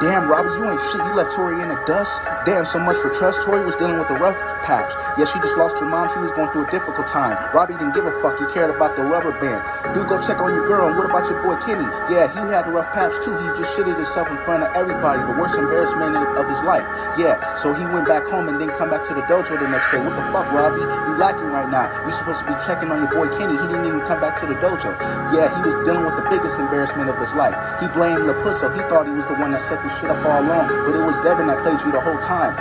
Damn, Robbie, you ain't shit. You left Tori in the dust. Damn, so much for trust. Tori was dealing with a rough patch. Yeah, she just lost her mom. She was going through a difficult time. Robbie didn't give a fuck. He cared about the rubber band. Dude, go check on your girl. And what about your boy Kenny? Yeah, he had a rough patch too. He just shitted himself in front of everybody. The worst embarrassment of his life. Yeah, so he went back home and didn't come back to the dojo the next day. What the fuck, Robbie? You lacking right now. You're supposed to be checking on your boy Kenny. He didn't even come back to the dojo. Yeah, he was dealing with the biggest embarrassment of his life. He blamed Lapusso. He thought he was the one that set this shit up all along. But it was Devin that played you the whole time.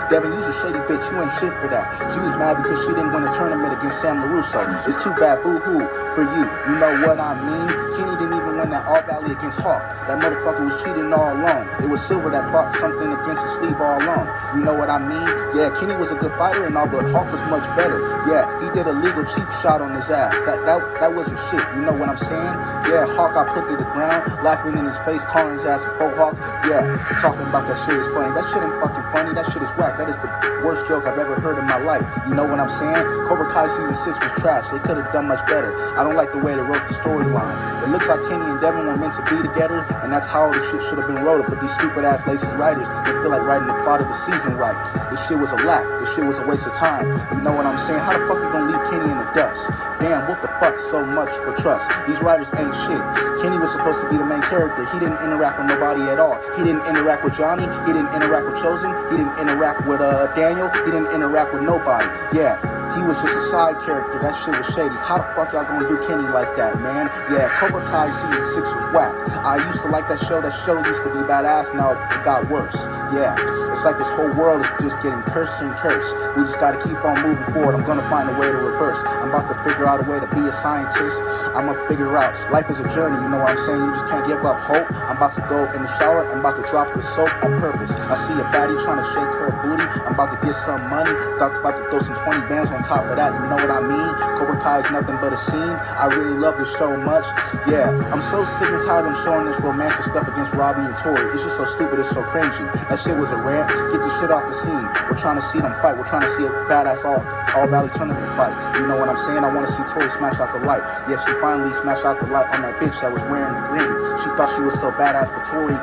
Devin, you's a shady bitch. You ain't shit for that. She was mad because she didn't win a tournament against Sam LaRusso. It's too bad, boo-hoo, for you. You know what I mean? Kenny didn't even win that All Valley against Hawk. That motherfucker was cheating all along. It was Silver that brought something against his sleeve all along. You know what I mean? Yeah, Kenny was a good fighter and all, but Hawk was much better. Yeah, he did a legal cheap shot on his ass. That wasn't shit. You know what I'm saying? Yeah, Hawk got put to the ground, laughing in his face, calling his ass a faux Hawk. Yeah, talking about that shit is funny. That shit ain't fucking funny. That shit is whack. That is the worst joke I've ever heard in my life. You know what I'm saying? Cobra Kai season 6 was trash. They could have done much better. I don't like the way they wrote the storyline. It looks like Kenny and Devin were meant to be together, and that's how the shit should have been wrote. But these stupid ass lazy writers, they feel like writing the plot of the season right. This shit was a lack. This shit was a waste of time. You know what I'm saying? How the fuck you gonna leave Kenny in the dust? Damn, what the fuck so much for trust? These writers ain't shit. Kenny was supposed to be the main character. He didn't interact with nobody at all. He didn't interact with Johnny. He didn't interact with Chosen. He didn't interact with Daniel. He didn't interact with nobody. Yeah, he was just a side character. That shit was shady. How the fuck y'all gonna do Kenny like that, man? Yeah, Cobra Kai season 6 was whack. I used to like that show. That show used to be badass. Now it got worse. Yeah, it's like this whole world is just getting cursed and cursed. We just gotta keep on moving forward. I'm gonna find a way to reverse. I'm about to figure out a way to be a scientist. I'm gonna figure out life is a journey. You know what I'm saying? You just can't give up hope. I'm about to go in the shower. I'm about to drop the soap on purpose. I see a baddie trying to shake her booty. I'm about to get some money. About to throw some 20 bands on top of that. You know what I mean? Cobra Kai is nothing but a scene. I really love this show much. Yeah, I'm so sick and tired of showing this romantic stuff against Robbie and Tori. It's just so stupid. It's so cringy. That shit was a rant. Get this shit off the scene. We're trying to see them fight. We're trying to see a badass all Valley tournament fight. You know what I'm saying? I want to see Tori smash out the light. Yeah, she finally smashed out the light on that bitch that was wearing the green. She thought she was so badass, but Tori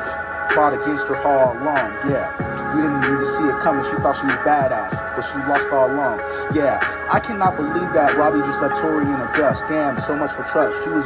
fought against her all along. Yeah, you didn't need to see it coming. She thought she was badass, but she lost all along. Yeah, I cannot believe that Robbie just left Tori in the dust. Damn, so much for trust. She was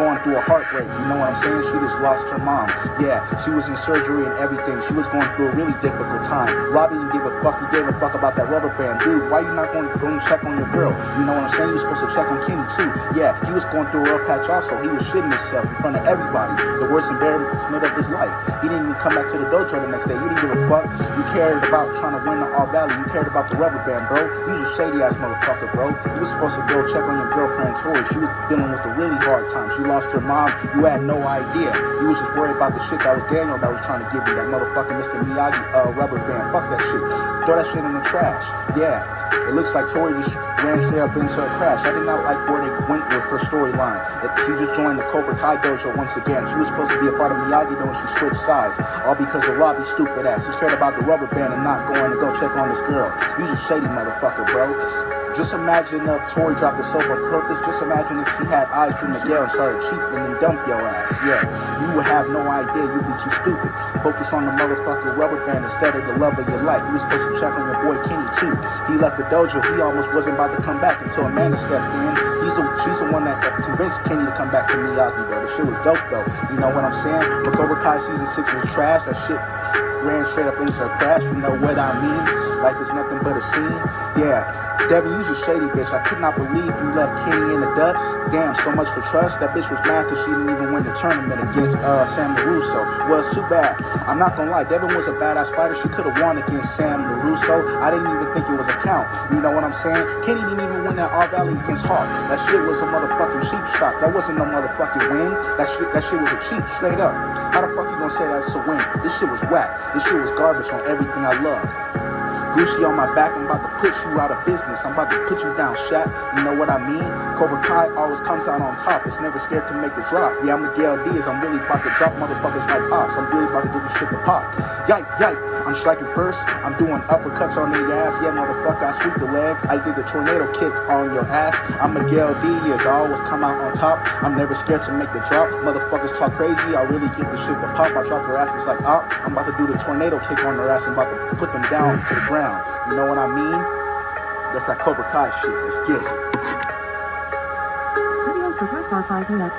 going through a heartbreak, you know what I'm saying? She just lost her mom. Yeah, she was in surgery and everything. She was going through a really difficult time. Robbie didn't give a fuck. He gave a fuck about that rubber band. Dude, why you not going to go and check on your girl? You know what I'm saying? You're supposed to check on Kenny too. Yeah, he was going through a rough patch also. He was shitting himself in front of everybody. The worst embarrassment of his life. He didn't even come back to the dojo the next day. You didn't give a fuck. You cared about trying to win the All Valley. You cared about the rubber band, bro. You was a shady ass motherfucker, bro. You was supposed to go check on your girlfriend Tori. She was dealing with a really hard time. She lost her mom. You had no idea. You was just worried about the shit that was Daniel that was trying to give you. That motherfucking Mr. Miyagi rubber band. Fuck that shit. Throw that shit in the trash. Yeah. It looks like Tori just ran straight up into a crash. I did not like where they went with her storyline. She just joined the Cobra Kai dojo once again. She was supposed to be a part of Miyagi though, and she switched sides. All because of Robbie's stupid ass. He cared about the rubber band and not going to go check on this girl. You just shady motherfucker, bro. Just imagine if Tori dropped the soap on purpose. Just imagine if she had eyes from Miguel and started cheating and dump your ass. Yeah, you would have no idea. You'd be too stupid. Focus on the motherfucking rubber band instead of the love of your life. You were supposed to check on your boy Kenny too. He left the dojo. He almost wasn't about to come back until Amanda stepped in. She's the one that convinced Kenny to come back to Miyagi though. The shit was dope though. You know what I'm saying? But Cobra Kai season 6 was trash. That shit ran straight up into a crash. You know what I mean? Life is nothing but a scene. Yeah. Devin, you's a shady bitch. I could not believe you left Kenny in the dust. Damn, so much for trust. That bitch was mad because she didn't even win the tournament against Sam LaRusso. Well, it's too bad. I'm not gonna lie, Devin was a badass fighter. She could have won against Sam LaRusso. I didn't even think it was a count. You know what I'm saying? Kenny didn't even win that All Valley against Hawk. That shit was a motherfucking cheap shot. That wasn't no motherfucking win. That shit was a cheat, straight up. How the fuck you gonna say that's a win? This shit was whack. This shit was garbage on everything I love. Gucci on my back, I'm about to put you out of business. I'm about to put you down, Shaq. You know what I mean? Cobra Kai always comes out on top. It's never never scared to make the drop. Yeah, I'm Miguel Diaz, I'm really about to drop motherfuckers like ops. I'm really about to do this shit to pop. Yike, yike, I'm striking first. I'm doing uppercuts on their ass. Yeah, motherfucker, I sweep the leg. I did the tornado kick on your ass. I'm Miguel Diaz, I always come out on top. I'm never scared to make the drop. Motherfuckers talk crazy, I really get the shit to pop. I drop their asses like op. I'm about to do the tornado kick on their ass. I'm about to put them down to the ground. You know what I mean? That's that Cobra Kai shit. Let's get it. Video for 5 minutes.